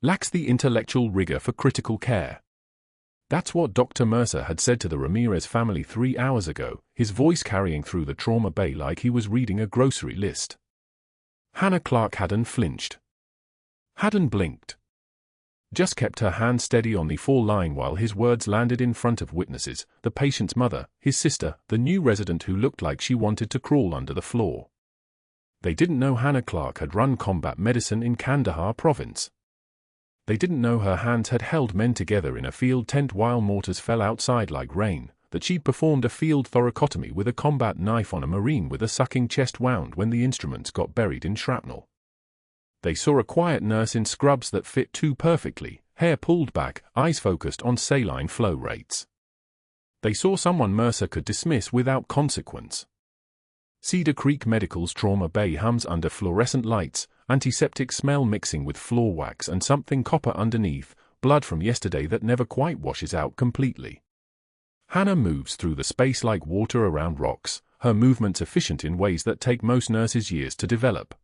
lacks the intellectual rigor for critical care. That's what Dr. Mercer had said to the Ramirez family 3 hours ago, his voice carrying through the trauma bay like he was reading a grocery list. Hannah Clarke hadn't flinched. Hadn't blinked. Just kept her hand steady on the fall line while his words landed in front of witnesses, the patient's mother, his sister, the new resident who looked like she wanted to crawl under the floor. They didn't know Hannah Clarke had run combat medicine in Kandahar province. They didn't know her hands had held men together in a field tent while mortars fell outside like rain, that she'd performed a field thoracotomy with a combat knife on a Marine with a sucking chest wound when the instruments got buried in shrapnel. They saw a quiet nurse in scrubs that fit too perfectly, hair pulled back, eyes focused on saline flow rates. They saw someone Mercer could dismiss without consequence. Cedar Creek Medical's trauma bay hums under fluorescent lights, antiseptic smell mixing with floor wax and something copper underneath, blood from yesterday that never quite washes out completely. Hannah moves through the space like water around rocks, her movements efficient in ways that take most nurses years to develop.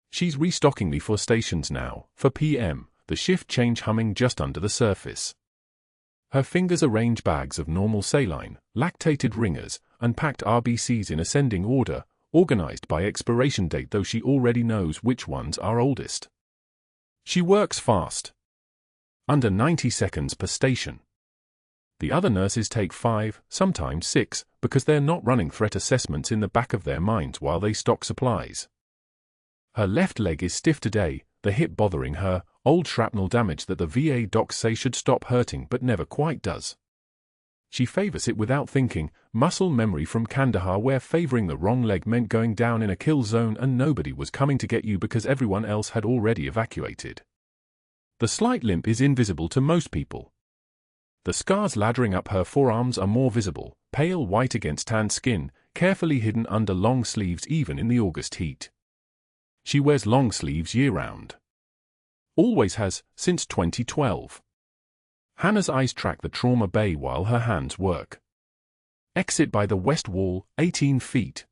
She's restocking the 4 stations now, for PM, the shift change humming just under the surface. Her fingers arrange bags of normal saline, lactated ringers, and packed RBCs in ascending order, organized by expiration date though she already knows which ones are oldest. She works fast. Under 90 seconds per station. The other nurses take 5, sometimes 6, because they're not running threat assessments in the back of their minds while they stock supplies. Her left leg is stiff today, the hip bothering her, old shrapnel damage that the VA docs say should stop hurting but never quite does. She favors it without thinking, muscle memory from Kandahar where favoring the wrong leg meant going down in a kill zone and nobody was coming to get you because everyone else had already evacuated. The slight limp is invisible to most people. The scars laddering up her forearms are more visible, pale white against tanned skin, carefully hidden under long sleeves even in the August heat. She wears long sleeves year-round. Always has, since 2012. Hannah's eyes track the trauma bay while her hands work. Exit by the west wall, 18 feet.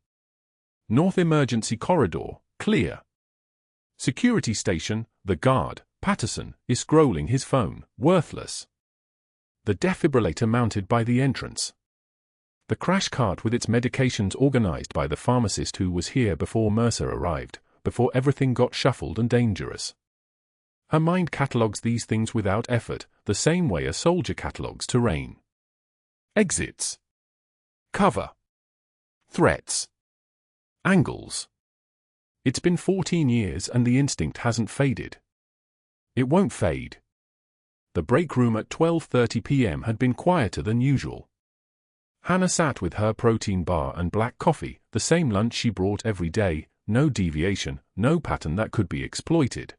North emergency corridor, clear. Security station, the guard, Patterson, is scrolling his phone, worthless. The defibrillator mounted by the entrance. The crash cart with its medications organized by the pharmacist who was here before Mercer arrived, before everything got shuffled and dangerous. Her mind catalogues these things without effort, the same way a soldier catalogues terrain. Exits. Cover. Threats. Angles. It's been 14 years and the instinct hasn't faded. It won't fade. The break room at 12:30 p.m. had been quieter than usual. Hannah sat with her protein bar and black coffee, the same lunch she brought every day, no deviation, no pattern that could be exploited.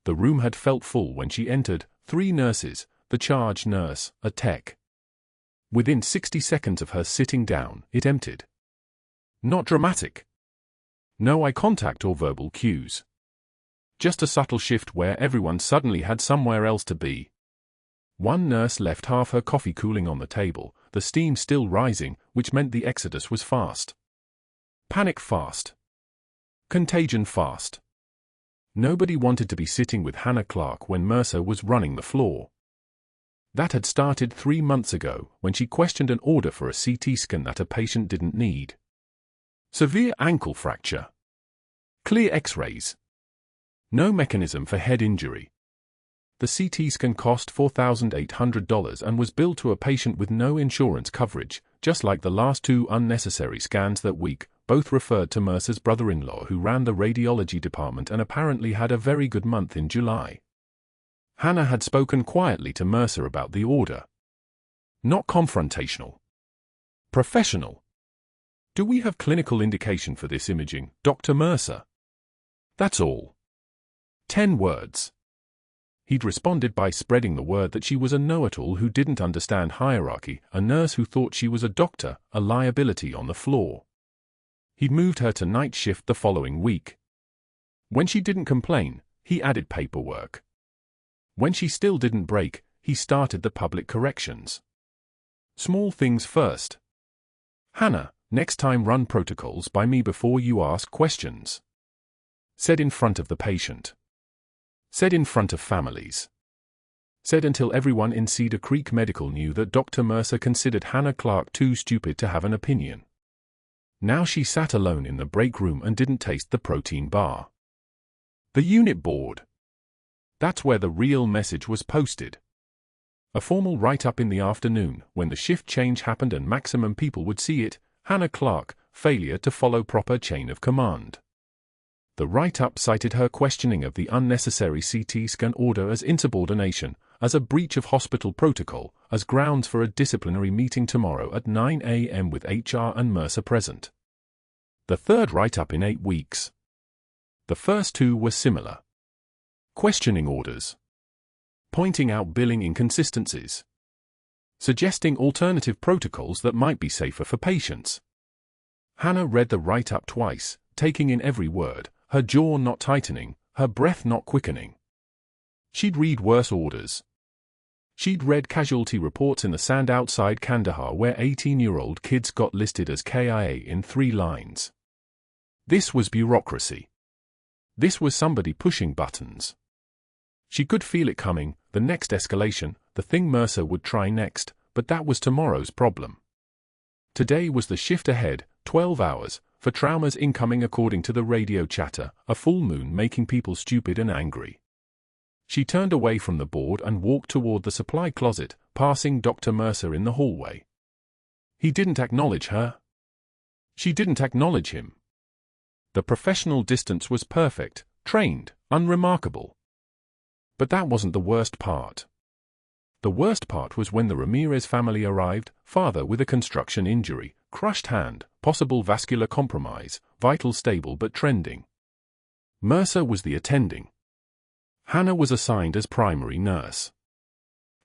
The room had felt full when she entered, 3 nurses, the charge nurse, a tech. Within 60 seconds of her sitting down, it emptied. Not dramatic. No eye contact or verbal cues. Just a subtle shift where everyone suddenly had somewhere else to be. One nurse left half her coffee cooling on the table, the steam still rising, which meant the exodus was fast. Panic fast. Contagion fast. Nobody wanted to be sitting with Hannah Clarke when Mercer was running the floor. That had started 3 months ago, when she questioned an order for a CT scan that a patient didn't need. Severe ankle fracture. Clear X-rays. No mechanism for head injury. The CT scan cost $4,800 and was billed to a patient with no insurance coverage, just like the last 2 unnecessary scans that week, both referred to Mercer's brother-in-law who ran the radiology department and apparently had a very good month in July. Hannah had spoken quietly to Mercer about the order. Not confrontational. Professional. Do we have clinical indication for this imaging, Dr. Mercer? That's all. 10 words. He'd responded by spreading the word that she was a know-it-all who didn't understand hierarchy, a nurse who thought she was a doctor, a liability on the floor. He'd moved her to night shift the following week. When she didn't complain, he added paperwork. When she still didn't break, he started the public corrections. Small things first. Hannah, next time run protocols by me before you ask questions. Said in front of the patient. Said in front of families. Said until everyone in Cedar Creek Medical knew that Dr. Mercer considered Hannah Clarke too stupid to have an opinion. Now she sat alone in the break room and didn't taste the protein bar. The unit board. That's where the real message was posted. A formal write-up in the afternoon, when the shift change happened and maximum people would see it. Hannah Clarke, failure to follow proper chain of command. The write-up cited her questioning of the unnecessary CT scan order as insubordination, as a breach of hospital protocol, as grounds for a disciplinary meeting tomorrow at 9 a.m. with HR and Mercer present. The third write-up in 8 weeks. The first 2 were similar. Questioning orders. Pointing out billing inconsistencies. Suggesting alternative protocols that might be safer for patients. Hannah read the write-up twice, taking in every word, her jaw not tightening, her breath not quickening. She'd read worse orders. She'd read casualty reports in the sand outside Kandahar where 18-year-old kids got listed as KIA in 3 lines. This was bureaucracy. This was somebody pushing buttons. She could feel it coming, the next escalation, the thing Mercer would try next, but that was tomorrow's problem. Today was the shift ahead, 12 hours, for traumas incoming according to the radio chatter, a full moon making people stupid and angry. She turned away from the board and walked toward the supply closet, passing Dr. Mercer in the hallway. He didn't acknowledge her. She didn't acknowledge him. The professional distance was perfect, trained, unremarkable. But that wasn't the worst part. The worst part was when the Ramirez family arrived, father with a construction injury, crushed hand, possible vascular compromise, vital stable but trending. Mercer was the attending. Hannah was assigned as primary nurse.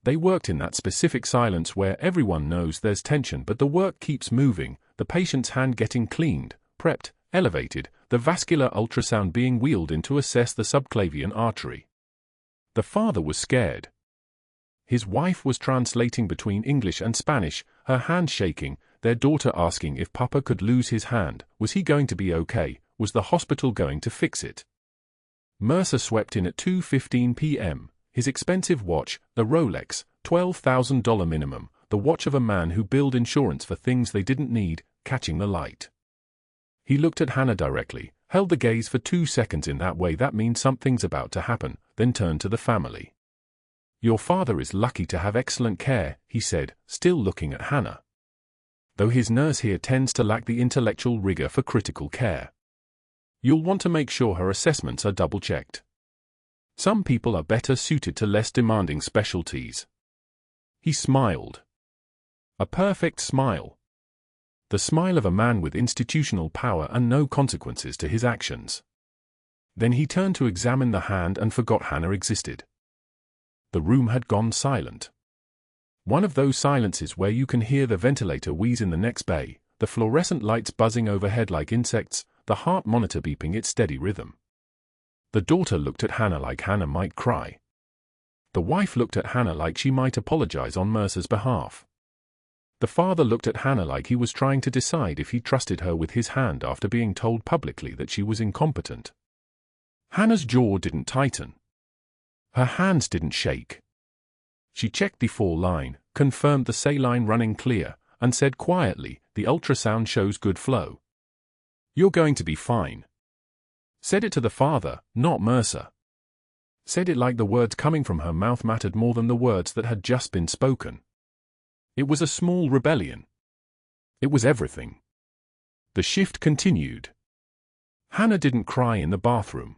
They worked in that specific silence where everyone knows there's tension but the work keeps moving, the patient's hand getting cleaned, prepped, elevated, the vascular ultrasound being wheeled in to assess the subclavian artery. The father was scared. His wife was translating between English and Spanish, her hand shaking, their daughter asking if Papa could lose his hand, was he going to be okay, was the hospital going to fix it? Mercer swept in at 2:15 p.m., his expensive watch, a Rolex, $12,000 minimum, the watch of a man who billed insurance for things they didn't need, catching the light. He looked at Hannah directly, held the gaze for 2 seconds in that way that means something's about to happen, then turned to the family. Your father is lucky to have excellent care, he said, still looking at Hannah. Though his nurse here tends to lack the intellectual rigor for critical care. You'll want to make sure her assessments are double-checked. Some people are better suited to less demanding specialties. He smiled. A perfect smile. The smile of a man with institutional power and no consequences to his actions. Then he turned to examine the hand and forgot Hannah existed. The room had gone silent. One of those silences where you can hear the ventilator wheeze in the next bay, the fluorescent lights buzzing overhead like insects, the heart monitor beeping its steady rhythm. The daughter looked at Hannah like Hannah might cry. The wife looked at Hannah like she might apologize on Mercer's behalf. The father looked at Hannah like he was trying to decide if he trusted her with his hand after being told publicly that she was incompetent. Hannah's jaw didn't tighten. Her hands didn't shake. She checked the 4 line, confirmed the saline running clear, and said quietly, the ultrasound shows good flow. You're going to be fine. Said it to the father, not Mercer. Said it like the words coming from her mouth mattered more than the words that had just been spoken. It was a small rebellion. It was everything. The shift continued. Hannah didn't cry in the bathroom.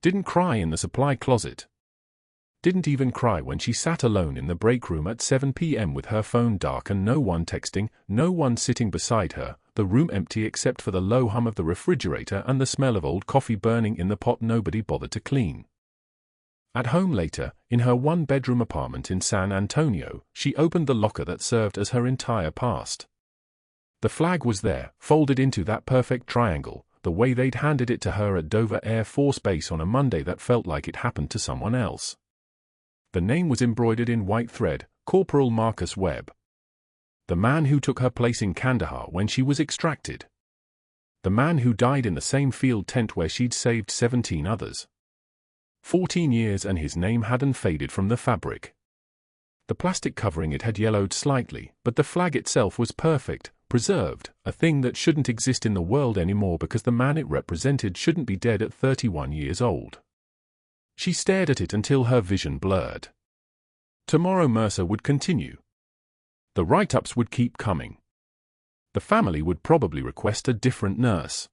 Didn't cry in the supply closet. Didn't even cry when she sat alone in the break room at 7 p.m. with her phone dark and no one texting, no one sitting beside her, the room empty except for the low hum of the refrigerator and the smell of old coffee burning in the pot nobody bothered to clean. At home later, in her 1-bedroom apartment in San Antonio, she opened the locker that served as her entire past. The flag was there, folded into that perfect triangle, the way they'd handed it to her at Dover Air Force Base on a Monday that felt like it happened to someone else. The name was embroidered in white thread, Corporal Marcus Webb. The man who took her place in Kandahar when she was extracted. The man who died in the same field tent where she'd saved 17 others. 14 years and his name hadn't faded from the fabric. The plastic covering it had yellowed slightly, but the flag itself was perfect, preserved, a thing that shouldn't exist in the world anymore because the man it represented shouldn't be dead at 31 years old. She stared at it until her vision blurred. Tomorrow Mercer would continue. The write-ups would keep coming. The family would probably request a different nurse.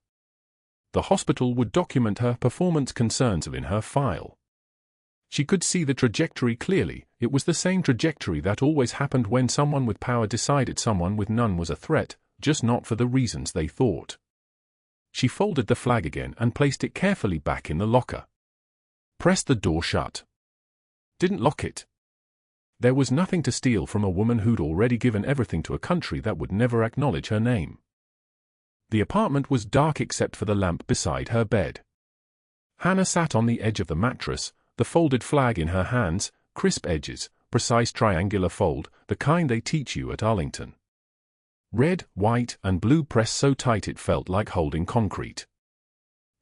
The hospital would document her performance concerns in her file. She could see the trajectory clearly. It was the same trajectory that always happened when someone with power decided someone with none was a threat, just not for the reasons they thought. She folded the flag again and placed it carefully back in the locker. Pressed the door shut. Didn't lock it. There was nothing to steal from a woman who'd already given everything to a country that would never acknowledge her name. The apartment was dark except for the lamp beside her bed. Hannah sat on the edge of the mattress, the folded flag in her hands, crisp edges, precise triangular fold, the kind they teach you at Arlington. Red, white, and blue pressed so tight it felt like holding concrete.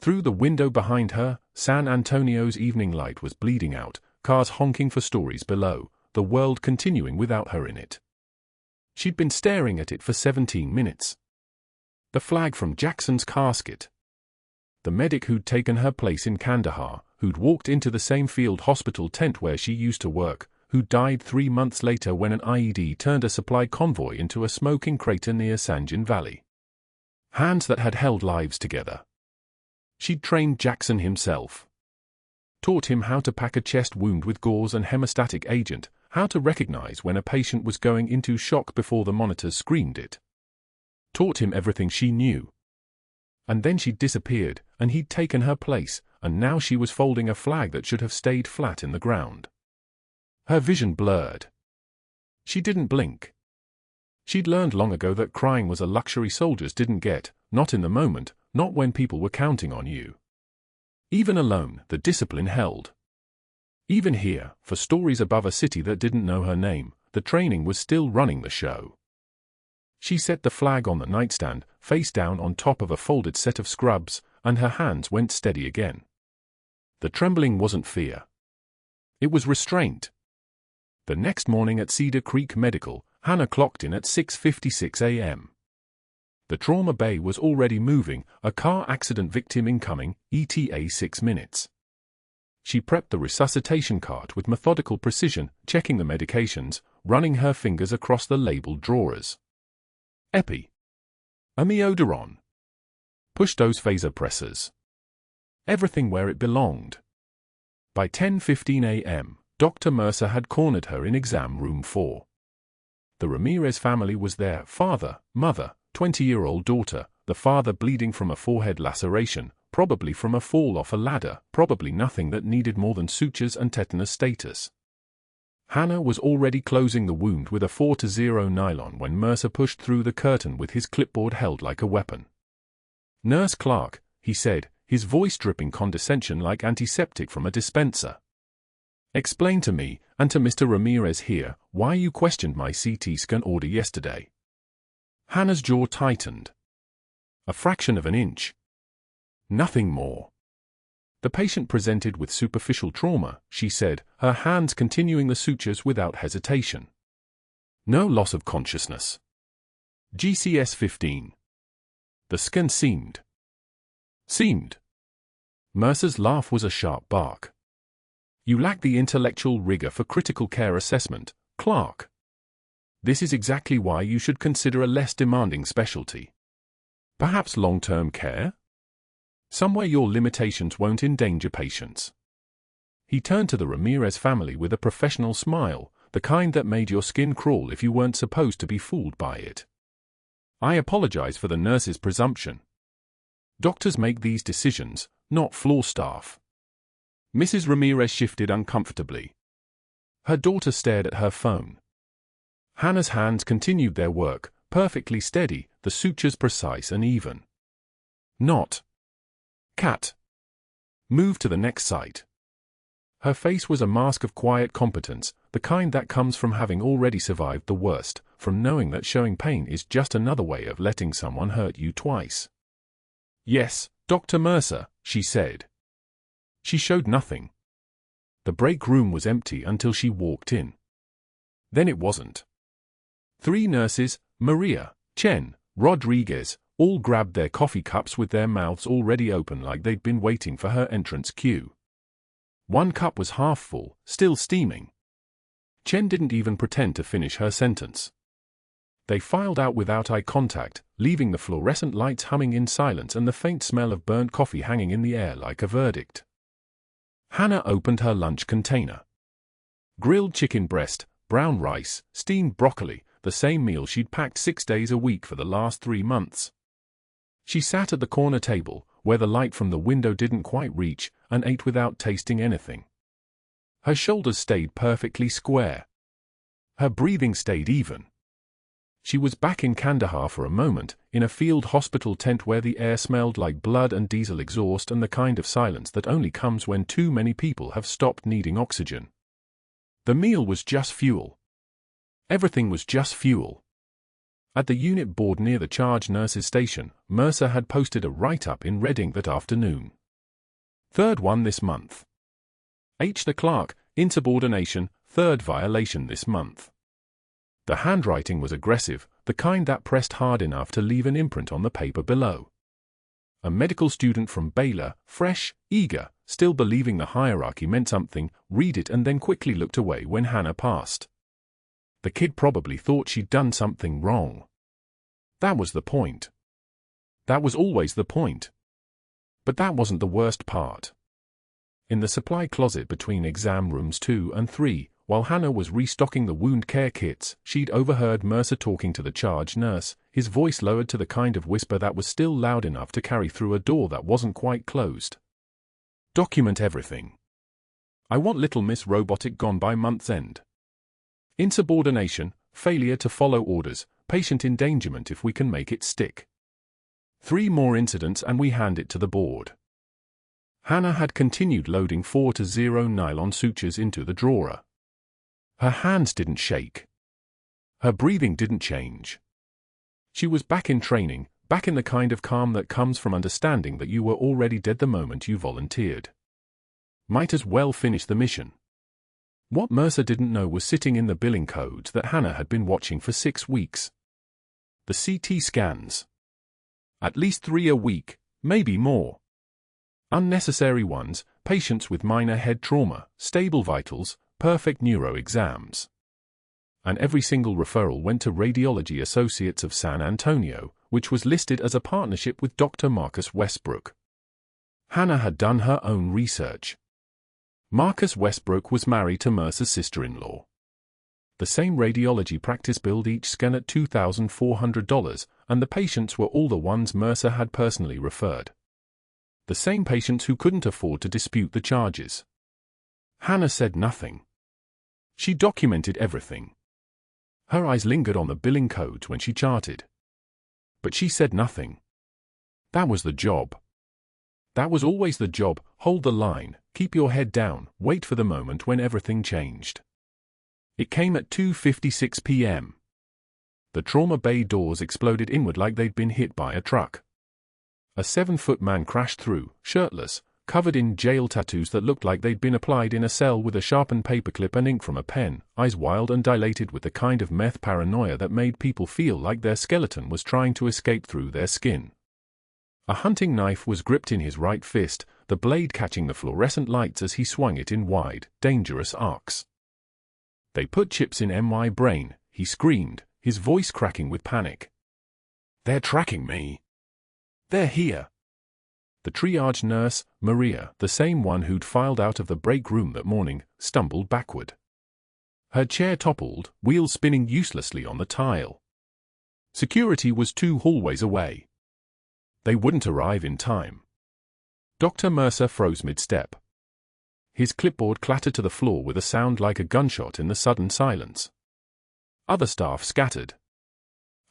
Through the window behind her, San Antonio's evening light was bleeding out, cars honking for stories below, the world continuing without her in it. She'd been staring at it for 17 minutes. The flag from Jackson's casket. The medic who'd taken her place in Kandahar, who'd walked into the same field hospital tent where she used to work, who died 3 months later when an IED turned a supply convoy into a smoking crater near Sanjin Valley. Hands that had held lives together. She'd trained Jackson himself. Taught him how to pack a chest wound with gauze and hemostatic agent, how to recognize when a patient was going into shock before the monitors screamed it. Taught him everything she knew. And then she'd disappeared, and he'd taken her place, and now she was folding a flag that should have stayed flat in the ground. Her vision blurred. She didn't blink. She'd learned long ago that crying was a luxury soldiers didn't get, not in the moment, not when people were counting on you. Even alone, the discipline held. Even here, for stories above a city that didn't know her name, the training was still running the show. She set the flag on the nightstand, face down on top of a folded set of scrubs, and her hands went steady again. The trembling wasn't fear. It was restraint. The next morning at Cedar Creek Medical, Hannah clocked in at 6:56 a.m. The trauma bay was already moving, a car accident victim incoming, ETA 6 minutes. She prepped the resuscitation cart with methodical precision, checking the medications, running her fingers across the labeled drawers. Epi. Amiodarone. Push-dose vasopressors. Everything where it belonged. By 10:15 a.m., Dr. Mercer had cornered her in exam room 4. The Ramirez family was there, father, mother, 20-year-old daughter, the father bleeding from a forehead laceration, probably from a fall off a ladder, probably nothing that needed more than sutures and tetanus status. Hannah was already closing the wound with a 4-0 nylon when Mercer pushed through the curtain with his clipboard held like a weapon. "Nurse Clarke," he said, his voice dripping condescension like antiseptic from a dispenser. "Explain to me, and to Mr. Ramirez here, why you questioned my CT scan order yesterday." Hannah's jaw tightened. A fraction of an inch. Nothing more. The patient presented with superficial trauma, she said, her hands continuing the sutures without hesitation. No loss of consciousness. GCS 15. The scan seemed. Mercer's laugh was a sharp bark. "You lack the intellectual rigor for critical care assessment, Clarke. This is exactly why you should consider a less demanding specialty. Perhaps long-term care? Somewhere your limitations won't endanger patients." He turned to the Ramirez family with a professional smile, the kind that made your skin crawl if you weren't supposed to be fooled by it. "I apologize for the nurse's presumption. Doctors make these decisions, not floor staff." Mrs. Ramirez shifted uncomfortably. Her daughter stared at her phone. Hannah's hands continued their work, perfectly steady, the sutures precise and even. "Not. Cat. Move to the next site." Her face was a mask of quiet competence, the kind that comes from having already survived the worst, from knowing that showing pain is just another way of letting someone hurt you twice. "Yes, Dr. Mercer," she said. She showed nothing. The break room was empty until she walked in. Then it wasn't. 3 nurses, Maria, Chen, Rodriguez, all grabbed their coffee cups with their mouths already open like they'd been waiting for her entrance cue. One cup was half full, still steaming. Chen didn't even pretend to finish her sentence. They filed out without eye contact, leaving the fluorescent lights humming in silence and the faint smell of burnt coffee hanging in the air like a verdict. Hannah opened her lunch container. Grilled chicken breast, brown rice, steamed broccoli, the same meal she'd packed 6 days a week for the last 3 months. She sat at the corner table, where the light from the window didn't quite reach, and ate without tasting anything. Her shoulders stayed perfectly square. Her breathing stayed even. She was back in Kandahar for a moment, in a field hospital tent where the air smelled like blood and diesel exhaust and the kind of silence that only comes when too many people have stopped needing oxygen. The meal was just fuel. Everything was just fuel. At the unit board near the charge nurses' station, Mercer had posted a write-up in red ink that afternoon. 3rd one this month. The Clarke, insubordination, 3rd violation this month. The handwriting was aggressive, the kind that pressed hard enough to leave an imprint on the paper below. A medical student from Baylor, fresh, eager, still believing the hierarchy meant something, read it and then quickly looked away when Hannah passed. The kid probably thought she'd done something wrong. That was the point. That was always the point. But that wasn't the worst part. In the supply closet between exam rooms 2 and 3, while Hannah was restocking the wound care kits, she'd overheard Mercer talking to the charge nurse, his voice lowered to the kind of whisper that was still loud enough to carry through a door that wasn't quite closed. Document everything. I want Little Miss Robotic gone by month's end. Insubordination, failure to follow orders, patient endangerment if we can make it stick. 3 more incidents and we hand it to the board. Hannah had continued loading 4-0 nylon sutures into the drawer. Her hands didn't shake. Her breathing didn't change. She was back in training, back in the kind of calm that comes from understanding that you were already dead the moment you volunteered. Might as well finish the mission. What Mercer didn't know was sitting in the billing codes that Hannah had been watching for 6 weeks. The CT scans. At least 3 a week, maybe more. Unnecessary ones, patients with minor head trauma, stable vitals, perfect neuro exams. And every single referral went to Radiology Associates of San Antonio, which was listed as a partnership with Dr. Marcus Westbrook. Hannah had done her own research. Marcus Westbrook was married to Mercer's sister-in-law. The same radiology practice billed each scan at $2,400, and the patients were all the ones Mercer had personally referred. The same patients who couldn't afford to dispute the charges. Hannah said nothing. She documented everything. Her eyes lingered on the billing codes when she charted. But she said nothing. That was the job. That was always the job, hold the line, keep your head down, wait for the moment when everything changed. It came at 2:56 p.m. The trauma bay doors exploded inward like they'd been hit by a truck. A 7-foot man crashed through, shirtless, covered in jail tattoos that looked like they'd been applied in a cell with a sharpened paperclip and ink from a pen, eyes wild and dilated with the kind of meth paranoia that made people feel like their skeleton was trying to escape through their skin. A hunting knife was gripped in his right fist, the blade catching the fluorescent lights as he swung it in wide, dangerous arcs. "They put chips in my brain," he screamed, his voice cracking with panic. "They're tracking me. They're here." The triage nurse, Maria, the same one who'd filed out of the break room that morning, stumbled backward. Her chair toppled, wheels spinning uselessly on the tile. Security was 2 hallways away. They wouldn't arrive in time. Dr. Mercer froze mid-step. His clipboard clattered to the floor with a sound like a gunshot in the sudden silence. Other staff scattered.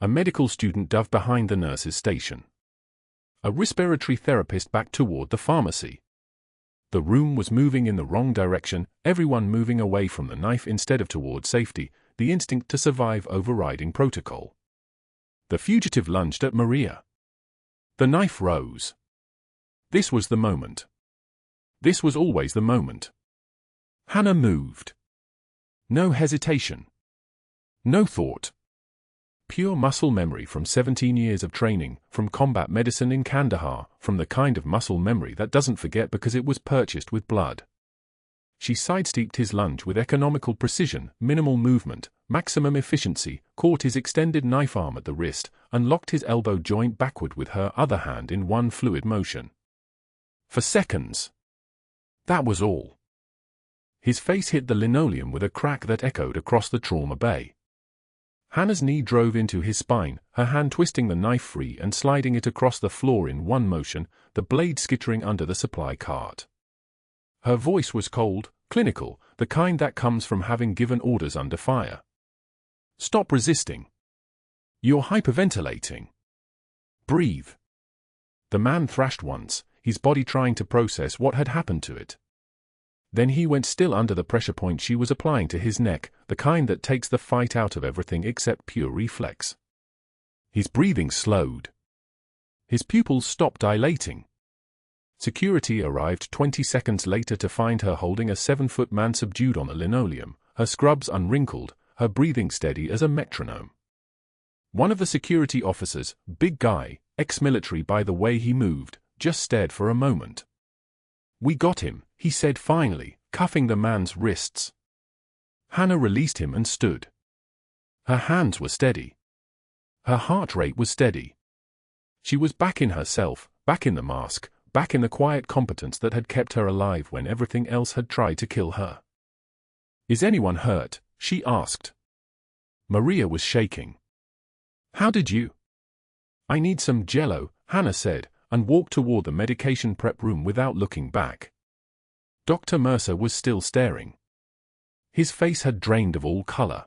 A medical student dove behind the nurse's station. A respiratory therapist backed toward the pharmacy. The room was moving in the wrong direction, everyone moving away from the knife instead of toward safety, the instinct to survive overriding protocol. The fugitive lunged at Maria. The knife rose. This was the moment. This was always the moment. Hannah moved. No hesitation. No thought. Pure muscle memory from 17 years of training, from combat medicine in Kandahar, from the kind of muscle memory that doesn't forget because it was purchased with blood. She sidestepped his lunge with economical precision, minimal movement, maximum efficiency, caught his extended knife arm at the wrist, and locked his elbow joint backward with her other hand in one fluid motion. For seconds. That was all. His face hit the linoleum with a crack that echoed across the trauma bay. Hannah's knee drove into his spine, her hand twisting the knife free and sliding it across the floor in one motion, the blade skittering under the supply cart. Her voice was cold, clinical, the kind that comes from having given orders under fire. Stop resisting. You're hyperventilating. Breathe. The man thrashed once, his body trying to process what had happened to it. Then he went still under the pressure point she was applying to his neck, the kind that takes the fight out of everything except pure reflex. His breathing slowed. His pupils stopped dilating. Security arrived 20 seconds later to find her holding a 7-foot man subdued on the linoleum, her scrubs unwrinkled, her breathing steady as a metronome. One of the security officers, big guy, ex-military by the way he moved, just stared for a moment. "We got him," he said finally, cuffing the man's wrists. Hannah released him and stood. Her hands were steady. Her heart rate was steady. She was back in herself, back in the mask, back in the quiet competence that had kept her alive when everything else had tried to kill her. "Is anyone hurt?" she asked. Maria was shaking. "How did you?" "I need some Jell-O," Hannah said, and walked toward the medication prep room without looking back. Dr. Mercer was still staring. His face had drained of all color.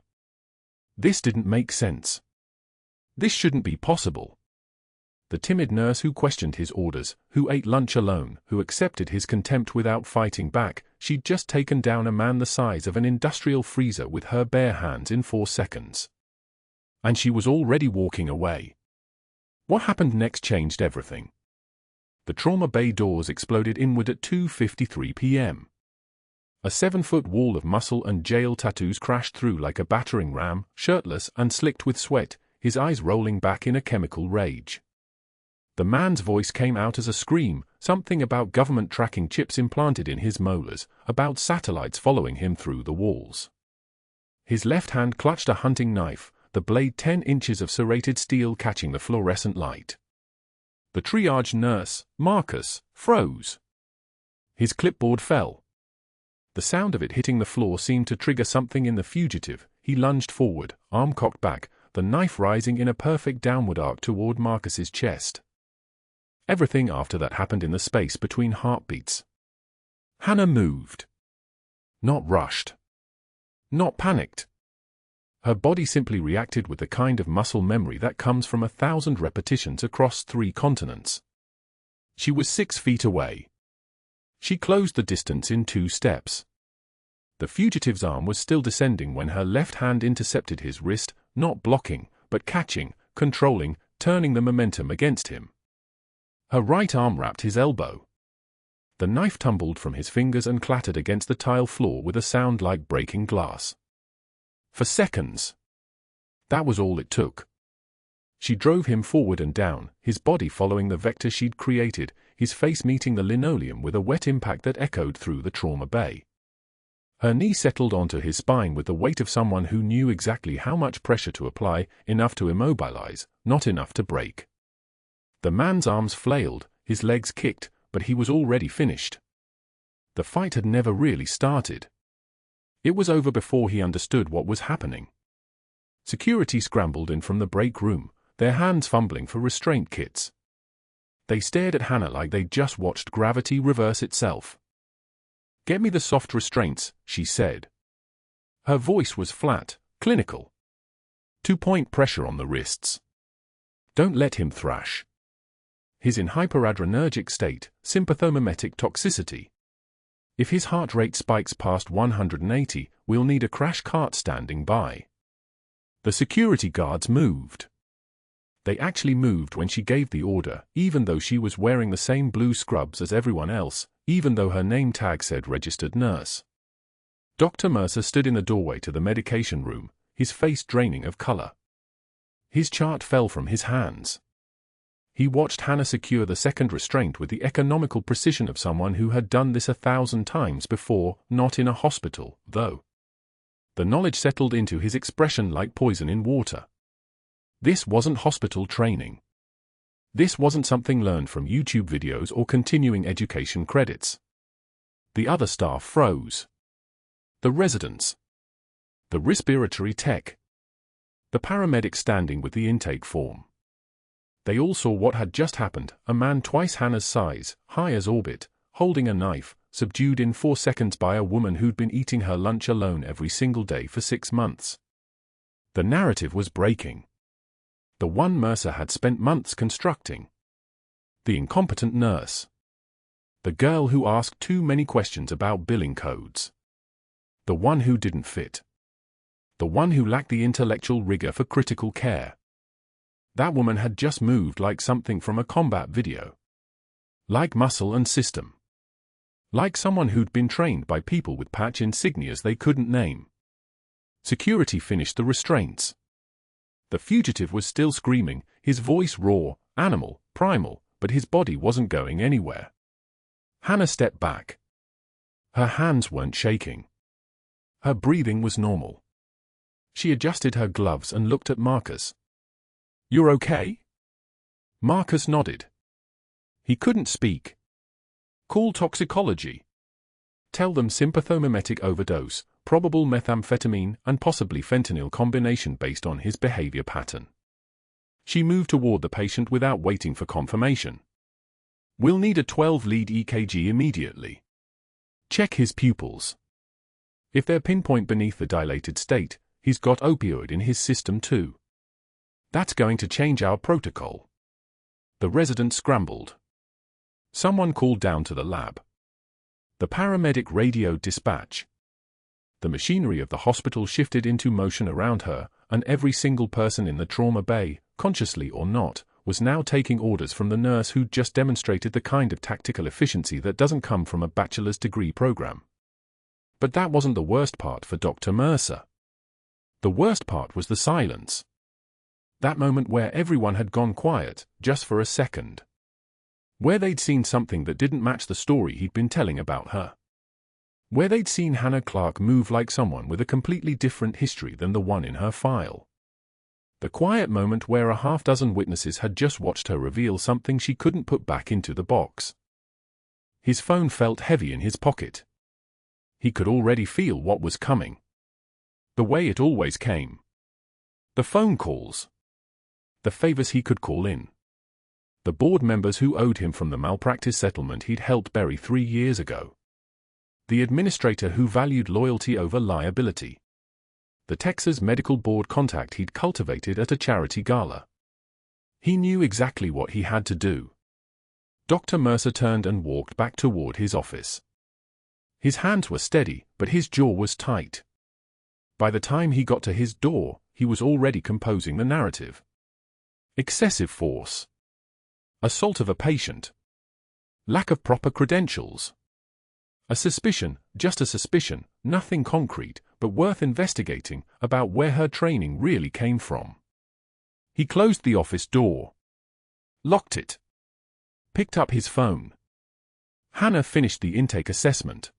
This didn't make sense. This shouldn't be possible. The timid nurse who questioned his orders, who ate lunch alone, who accepted his contempt without fighting back, she'd just taken down a man the size of an industrial freezer with her bare hands in 4 seconds. And she was already walking away. What happened next changed everything. The trauma bay doors exploded inward at 2:53 p.m. A 7-foot wall of muscle and jail tattoos crashed through like a battering ram, shirtless and slicked with sweat, his eyes rolling back in a chemical rage. The man's voice came out as a scream, something about government tracking chips implanted in his molars, about satellites following him through the walls. His left hand clutched a hunting knife, the blade 10 inches of serrated steel catching the fluorescent light. The triage nurse, Marcus, froze. His clipboard fell. The sound of it hitting the floor seemed to trigger something in the fugitive. He lunged forward, arm cocked back, the knife rising in a perfect downward arc toward Marcus's chest. Everything after that happened in the space between heartbeats. Hannah moved. Not rushed. Not panicked. Her body simply reacted with the kind of muscle memory that comes from 1,000 repetitions across 3 continents. She was 6 feet away. She closed the distance in 2 steps. The fugitive's arm was still descending when her left hand intercepted his wrist, not blocking, but catching, controlling, turning the momentum against him. Her right arm wrapped his elbow. The knife tumbled from his fingers and clattered against the tile floor with a sound like breaking glass. For seconds. That was all it took. She drove him forward and down, his body following the vector she'd created, his face meeting the linoleum with a wet impact that echoed through the trauma bay. Her knee settled onto his spine with the weight of someone who knew exactly how much pressure to apply, enough to immobilize, not enough to break. The man's arms flailed, his legs kicked, but he was already finished. The fight had never really started. It was over before he understood what was happening. Security scrambled in from the break room, their hands fumbling for restraint kits. They stared at Hannah like they'd just watched gravity reverse itself. "Get me the soft restraints," she said. Her voice was flat, clinical. 2-point pressure on the wrists. Don't let him thrash. He's in hyperadrenergic state, sympathomimetic toxicity. If his heart rate spikes past 180, we'll need a crash cart standing by. The security guards moved. They actually moved when she gave the order, even though she was wearing the same blue scrubs as everyone else, even though her name tag said registered nurse. Dr. Mercer stood in the doorway to the medication room, his face draining of color. His chart fell from his hands. He watched Hannah secure the second restraint with the economical precision of someone who had done this 1,000 times before, not in a hospital, though. The knowledge settled into his expression like poison in water. This wasn't hospital training. This wasn't something learned from YouTube videos or continuing education credits. The other staff froze. The residents. The respiratory tech. The paramedic standing with the intake form. They all saw what had just happened, a man twice Hannah's size, high as orbit, holding a knife, subdued in 4 seconds by a woman who'd been eating her lunch alone every single day for 6 months. The narrative was breaking. The one Mercer had spent months constructing. The incompetent nurse. The girl who asked too many questions about billing codes. The one who didn't fit. The one who lacked the intellectual rigor for critical care. That woman had just moved like something from a combat video. Like muscle and system. Like someone who'd been trained by people with patch insignias they couldn't name. Security finished the restraints. The fugitive was still screaming, his voice raw, animal, primal, but his body wasn't going anywhere. Hannah stepped back. Her hands weren't shaking. Her breathing was normal. She adjusted her gloves and looked at Marcus. "You're okay?" Marcus nodded. He couldn't speak. "Call toxicology. Tell them sympathomimetic overdose, probable methamphetamine and possibly fentanyl combination based on his behavior pattern." She moved toward the patient without waiting for confirmation. "We'll need a 12-lead EKG immediately. Check his pupils. If they're pinpoint beneath the dilated state, he's got opioid in his system too. That's going to change our protocol." The resident scrambled. Someone called down to the lab. The paramedic radioed dispatch. The machinery of the hospital shifted into motion around her, and every single person in the trauma bay, consciously or not, was now taking orders from the nurse who'd just demonstrated the kind of tactical efficiency that doesn't come from a bachelor's degree program. But that wasn't the worst part for Dr. Mercer. The worst part was the silence. That moment where everyone had gone quiet, just for a second. Where they'd seen something that didn't match the story he'd been telling about her. Where they'd seen Hannah Clarke move like someone with a completely different history than the one in her file. The quiet moment where a half-dozen witnesses had just watched her reveal something she couldn't put back into the box. His phone felt heavy in his pocket. He could already feel what was coming. The way it always came. The phone calls. The favors he could call in. The board members who owed him from the malpractice settlement he'd helped bury 3 years ago. The administrator who valued loyalty over liability. The Texas Medical Board contact he'd cultivated at a charity gala. He knew exactly what he had to do. Dr. Mercer turned and walked back toward his office. His hands were steady, but his jaw was tight. By the time he got to his door, he was already composing the narrative. Excessive force. Assault of a patient. Lack of proper credentials. A suspicion, just a suspicion, nothing concrete, but worth investigating, about where her training really came from. He closed the office door. Locked it. Picked up his phone. Hannah finished the intake assessment.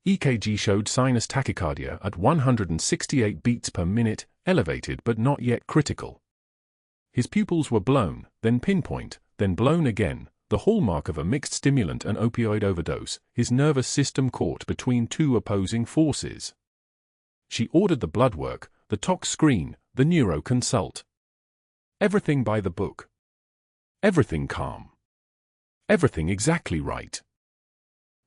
EKG showed sinus tachycardia at 168 beats per minute, elevated but not yet critical. His pupils were blown, then pinpoint, then blown again, the hallmark of a mixed stimulant and opioid overdose, his nervous system caught between 2 opposing forces. She ordered the blood work, the tox screen, the neuro consult. Everything by the book. Everything calm. Everything exactly right.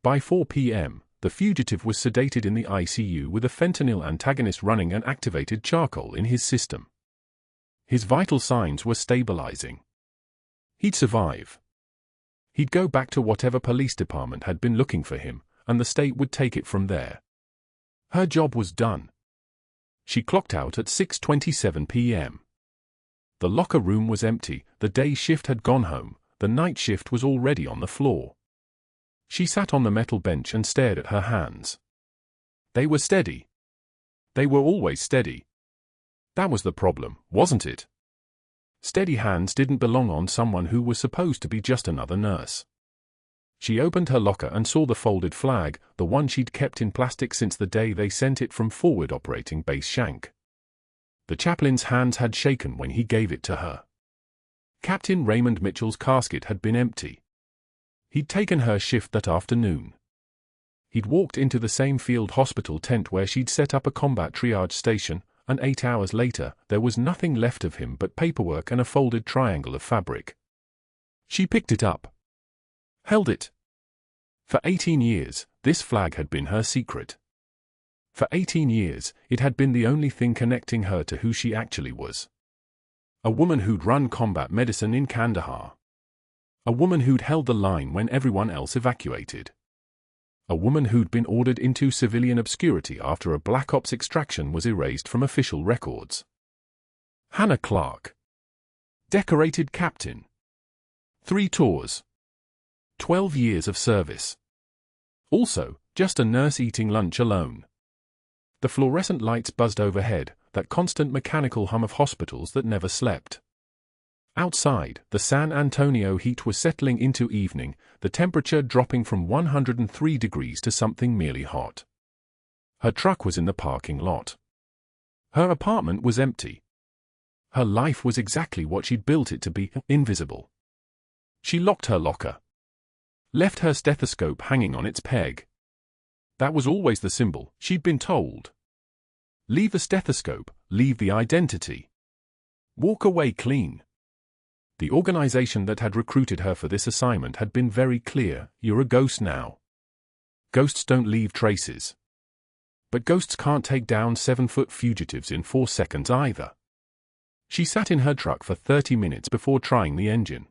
By 4 p.m., the fugitive was sedated in the ICU with a fentanyl antagonist running an activated charcoal in his system. His vital signs were stabilizing. He'd survive. He'd go back to whatever police department had been looking for him, and the state would take it from there. Her job was done. She clocked out at 6:27 p.m. The locker room was empty, the day shift had gone home, the night shift was already on the floor. She sat on the metal bench and stared at her hands. They were steady. They were always steady. That was the problem, wasn't it? Steady hands didn't belong on someone who was supposed to be just another nurse. She opened her locker and saw the folded flag, the one she'd kept in plastic since the day they sent it from Forward Operating Base Shank. The chaplain's hands had shaken when he gave it to her. Captain Raymond Mitchell's casket had been empty. He'd taken her shift that afternoon. He'd walked into the same field hospital tent where she'd set up a combat triage station, and 8 hours later, there was nothing left of him but paperwork and a folded triangle of fabric. She picked it up. Held it. For 18 years, this flag had been her secret. For 18 years, it had been the only thing connecting her to who she actually was. A woman who'd run combat medicine in Kandahar. A woman who'd held the line when everyone else evacuated. A woman who'd been ordered into civilian obscurity after a Black Ops extraction was erased from official records. Hannah Clarke. Decorated captain. 3 tours. 12 years of service. Also, just a nurse eating lunch alone. The fluorescent lights buzzed overhead, that constant mechanical hum of hospitals that never slept. Outside, the San Antonio heat was settling into evening, the temperature dropping from 103 degrees to something merely hot. Her truck was in the parking lot. Her apartment was empty. Her life was exactly what she'd built it to be, invisible. She locked her locker. Left her stethoscope hanging on its peg. That was always the symbol, she'd been told. Leave the stethoscope, leave the identity. Walk away clean. The organization that had recruited her for this assignment had been very clear: you're a ghost now. Ghosts don't leave traces. But ghosts can't take down 7-foot fugitives in 4 seconds either. She sat in her truck for 30 minutes before trying the engine.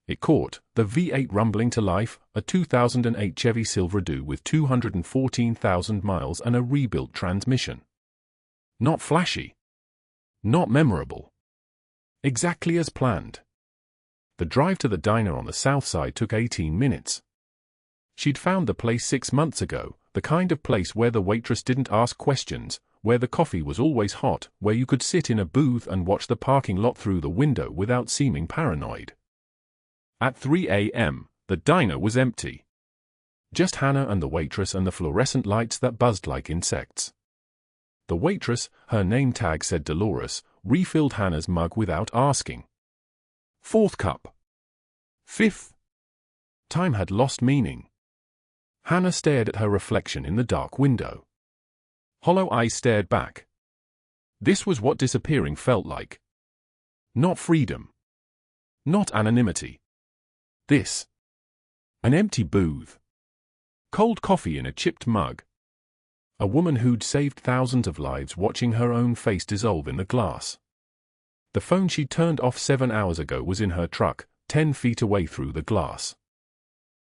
It caught, the V8 rumbling to life, a 2008 Chevy Silverado with 214,000 miles and a rebuilt transmission. Not flashy. Not memorable. Exactly as planned. The drive to the diner on the south side took 18 minutes. She'd found the place 6 months ago, the kind of place where the waitress didn't ask questions, where the coffee was always hot, where you could sit in a booth and watch the parking lot through the window without seeming paranoid. At 3 a.m., the diner was empty. Just Hannah and the waitress and the fluorescent lights that buzzed like insects. The waitress, her name tag said Dolores, refilled Hannah's mug without asking. 4th cup. 5th. Time had lost meaning. Hannah stared at her reflection in the dark window. Hollow eyes stared back. This was what disappearing felt like. Not freedom. Not anonymity. This. An empty booth. Cold coffee in a chipped mug. A woman who'd saved thousands of lives watching her own face dissolve in the glass. The phone she turned off 7 hours ago was in her truck, 10 feet away through the glass.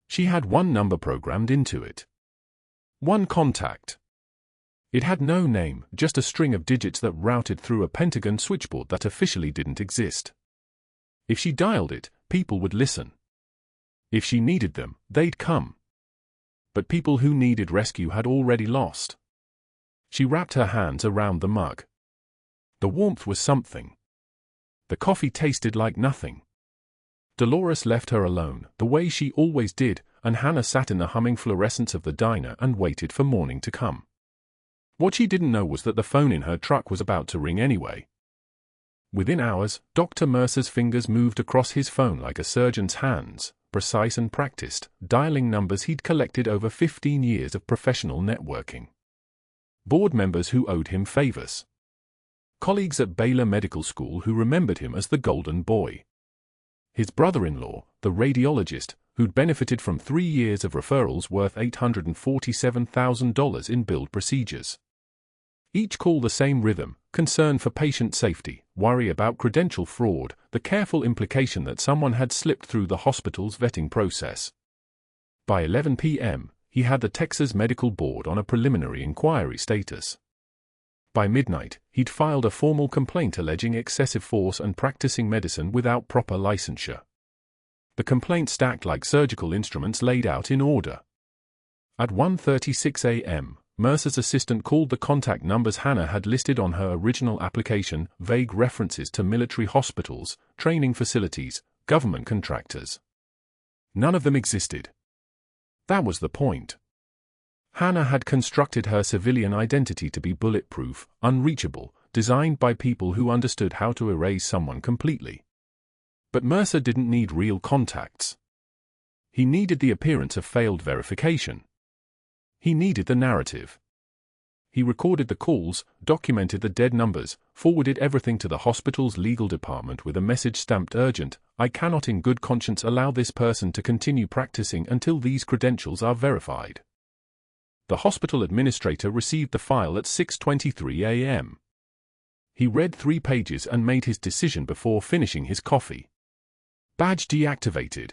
She had one number programmed into it. One contact. It had no name, just a string of digits that routed through a Pentagon switchboard that officially didn't exist. If she dialed it, people would listen. If she needed them, they'd come. But people who needed rescue had already lost. She wrapped her hands around the mug. The warmth was something. The coffee tasted like nothing. Dolores left her alone, the way she always did, and Hannah sat in the humming fluorescence of the diner and waited for morning to come. What she didn't know was that the phone in her truck was about to ring anyway. Within hours, Dr. Mercer's fingers moved across his phone like a surgeon's hands, precise and practiced, dialing numbers he'd collected over 15 years of professional networking. Board members who owed him favors. Colleagues at Baylor Medical School who remembered him as the golden boy. His brother-in-law, the radiologist, who'd benefited from 3 years of referrals worth $847,000 in billed procedures. Each call the same rhythm: concern for patient safety, worry about credential fraud, the careful implication that someone had slipped through the hospital's vetting process. By 11 p.m., he had the Texas Medical Board on a preliminary inquiry status. By midnight, he'd filed a formal complaint alleging excessive force and practicing medicine without proper licensure. The complaint stacked like surgical instruments laid out in order. At 1:36 a.m., Mercer's assistant called the contact numbers Hannah had listed on her original application, vague references to military hospitals, training facilities, government contractors. None of them existed. That was the point. Hannah had constructed her civilian identity to be bulletproof, unreachable, designed by people who understood how to erase someone completely. But Mercer didn't need real contacts. He needed the appearance of failed verification. He needed the narrative. He recorded the calls, documented the dead numbers, forwarded everything to the hospital's legal department with a message stamped urgent. I cannot in good conscience allow this person to continue practicing until these credentials are verified. The hospital administrator received the file at 6:23 a.m. He read 3 pages and made his decision before finishing his coffee. Badge deactivated.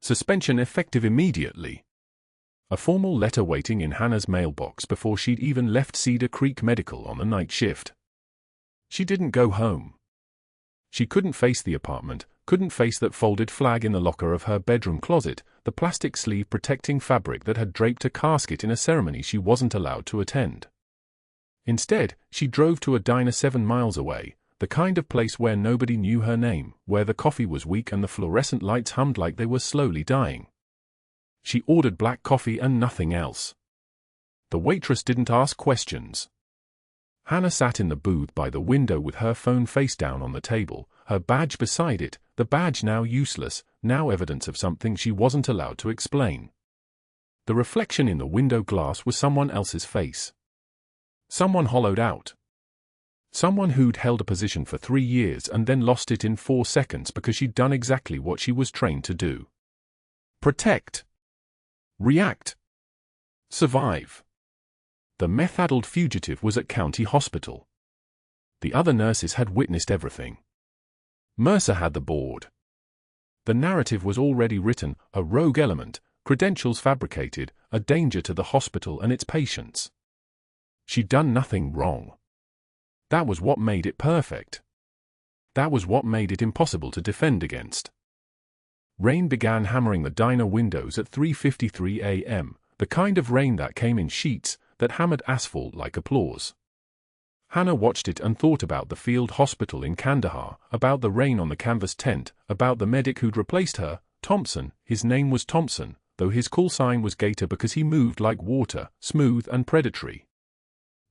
Suspension effective immediately. A formal letter waiting in Hannah's mailbox before she'd even left Cedar Creek Medical on the night shift. She didn't go home. She couldn't face the apartment, couldn't face that folded flag in the locker of her bedroom closet, the plastic sleeve protecting fabric that had draped a casket in a ceremony she wasn't allowed to attend. Instead, she drove to a diner 7 miles away, the kind of place where nobody knew her name, where the coffee was weak and the fluorescent lights hummed like they were slowly dying. She ordered black coffee and nothing else. The waitress didn't ask questions. Hannah sat in the booth by the window with her phone face down on the table, her badge beside it, the badge now useless, now evidence of something she wasn't allowed to explain. The reflection in the window glass was someone else's face. Someone hollowed out. Someone who'd held a position for 3 years and then lost it in 4 seconds because she'd done exactly what she was trained to do. Protect. React. Survive. The meth-addled fugitive was at County Hospital. The other nurses had witnessed everything. Mercer had the board. The narrative was already written, a rogue element, credentials fabricated, a danger to the hospital and its patients. She'd done nothing wrong. That was what made it perfect. That was what made it impossible to defend against. Rain began hammering the diner windows at 3:53 a.m., the kind of rain that came in sheets, that hammered asphalt like applause. Hannah watched it and thought about the field hospital in Kandahar, about the rain on the canvas tent, about the medic who'd replaced her, Thompson. His name was Thompson, though his call sign was Gator because he moved like water, smooth and predatory.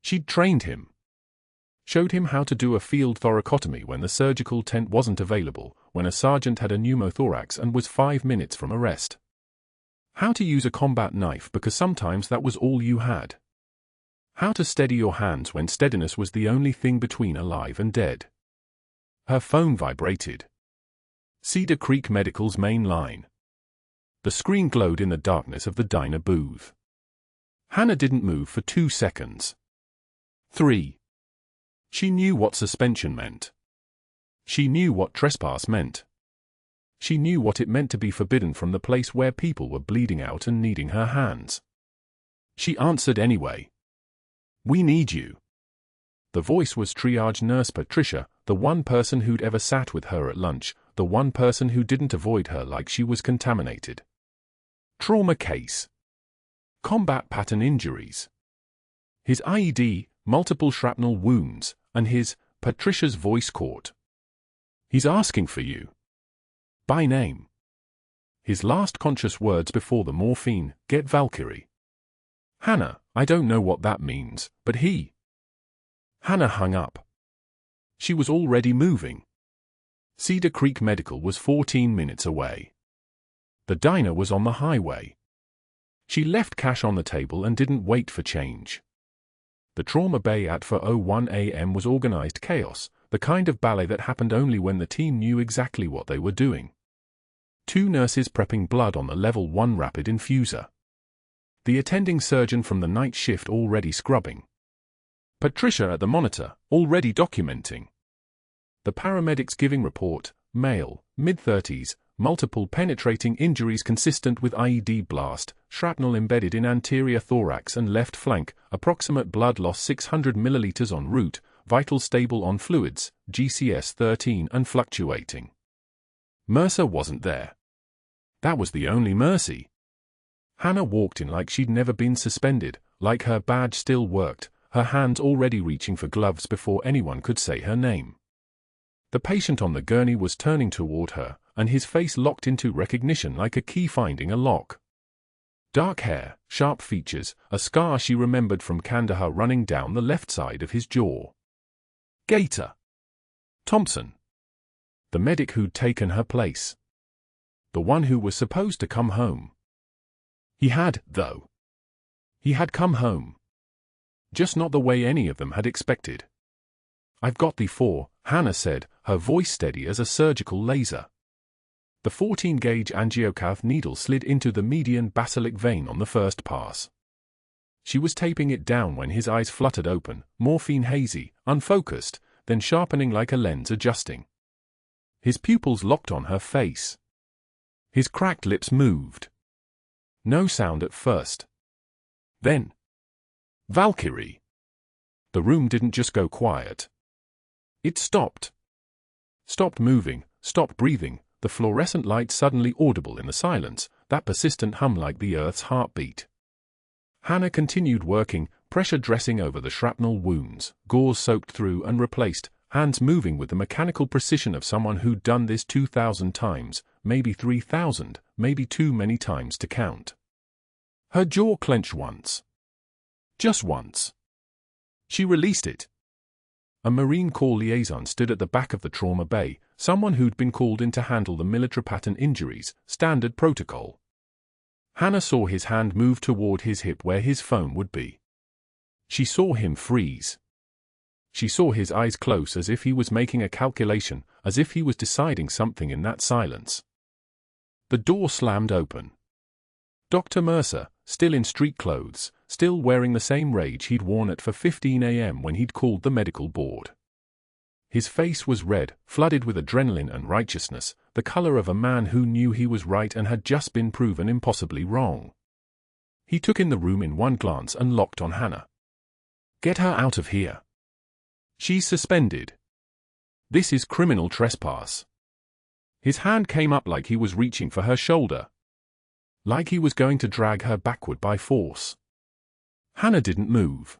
She'd trained him. Showed him how to do a field thoracotomy when the surgical tent wasn't available, when a sergeant had a pneumothorax and was 5 minutes from arrest. How to use a combat knife because sometimes that was all you had. How to steady your hands when steadiness was the only thing between alive and dead. Her phone vibrated. Cedar Creek Medical's main line. The screen glowed in the darkness of the diner booth. Hannah didn't move for 2 seconds. 3. She knew what suspension meant. She knew what trespass meant. She knew what it meant to be forbidden from the place where people were bleeding out and needing her hands. She answered anyway. We need you. The voice was triage nurse Patricia, the one person who'd ever sat with her at lunch, the one person who didn't avoid her like she was contaminated. Trauma case. Combat pattern injuries. His IED, multiple shrapnel wounds, and his, Patricia's voice caught. He's asking for you. By name. His last conscious words before the morphine, get Valkyrie. Hannah, I don't know what that means, but he. Hannah hung up. She was already moving. Cedar Creek Medical was 14 minutes away. The diner was on the highway. She left cash on the table and didn't wait for change. The trauma bay at 4:01 a.m. was organized chaos, the kind of ballet that happened only when the team knew exactly what they were doing. 2 nurses prepping blood on the level 1 rapid infuser. The attending surgeon from the night shift already scrubbing. Patricia at the monitor, already documenting. The paramedics giving report, male, mid-30s, multiple penetrating injuries consistent with IED blast, shrapnel embedded in anterior thorax and left flank, approximate blood loss 600 milliliters en route, vital stable on fluids, GCS 13 and fluctuating. Mercer wasn't there. That was the only mercy. Hannah walked in like she'd never been suspended, like her badge still worked, her hands already reaching for gloves before anyone could say her name. The patient on the gurney was turning toward her, and his face locked into recognition like a key finding a lock. Dark hair, sharp features, a scar she remembered from Kandahar running down the left side of his jaw. Gator. Thompson. The medic who'd taken her place. The one who was supposed to come home. He had, though. He had come home. Just not the way any of them had expected. "I've got the 4, Hannah said, her voice steady as a surgical laser. The 14-gauge angiocath needle slid into the median basilic vein on the first pass. She was taping it down when his eyes fluttered open, morphine hazy, unfocused, then sharpening like a lens adjusting. His pupils locked on her face. His cracked lips moved. No sound at first. Then, Valkyrie. The room didn't just go quiet. It stopped. Stopped moving, stopped breathing, the fluorescent light suddenly audible in the silence, that persistent hum like the Earth's heartbeat. Hannah continued working, pressure dressing over the shrapnel wounds, gauze soaked through and replaced, hands moving with the mechanical precision of someone who'd done this 2,000 times, maybe 3,000, maybe too many times to count. Her jaw clenched once. Just once. She released it. A Marine Corps liaison stood at the back of the trauma bay, someone who'd been called in to handle the military pattern injuries, standard protocol. Hannah saw his hand move toward his hip where his phone would be. She saw him freeze. She saw his eyes close as if he was making a calculation, as if he was deciding something in that silence. The door slammed open. Dr. Mercer, still in street clothes, still wearing the same rage he'd worn at 4:15 a.m. when he'd called the medical board. His face was red, flooded with adrenaline and righteousness, the color of a man who knew he was right and had just been proven impossibly wrong. He took in the room in one glance and locked on Hannah. "Get her out of here. She's suspended. This is criminal trespass." His hand came up like he was reaching for her shoulder. Like he was going to drag her backward by force. Hannah didn't move.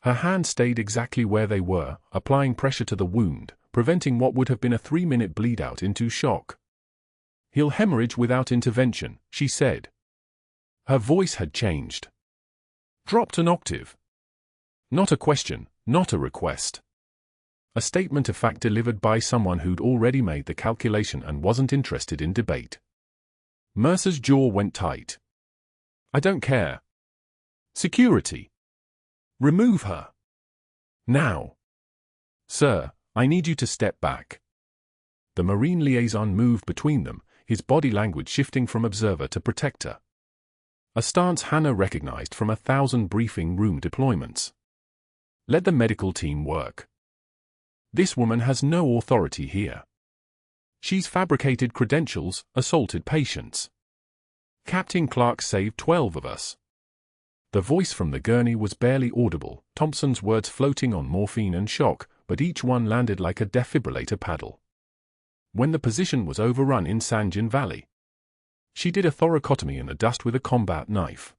Her hands stayed exactly where they were, applying pressure to the wound, preventing what would have been a 3-minute bleed out into shock. "He'll hemorrhage without intervention," she said. Her voice had changed. Dropped an octave. Not a question, not a request. A statement of fact delivered by someone who'd already made the calculation and wasn't interested in debate. Mercer's jaw went tight. "I don't care. Security. Remove her. Now. Sir, I need you to step back." The Marine liaison moved between them, his body language shifting from observer to protector. A stance Hannah recognized from 1,000 briefing room deployments. Let the medical team work. This woman has no authority here. She's fabricated credentials, assaulted patients. Captain Clarke saved 12 of us. The voice from the gurney was barely audible, Thompson's words floating on morphine and shock, but each one landed like a defibrillator paddle. When the position was overrun in Sanjan Valley, she did a thoracotomy in the dust with a combat knife.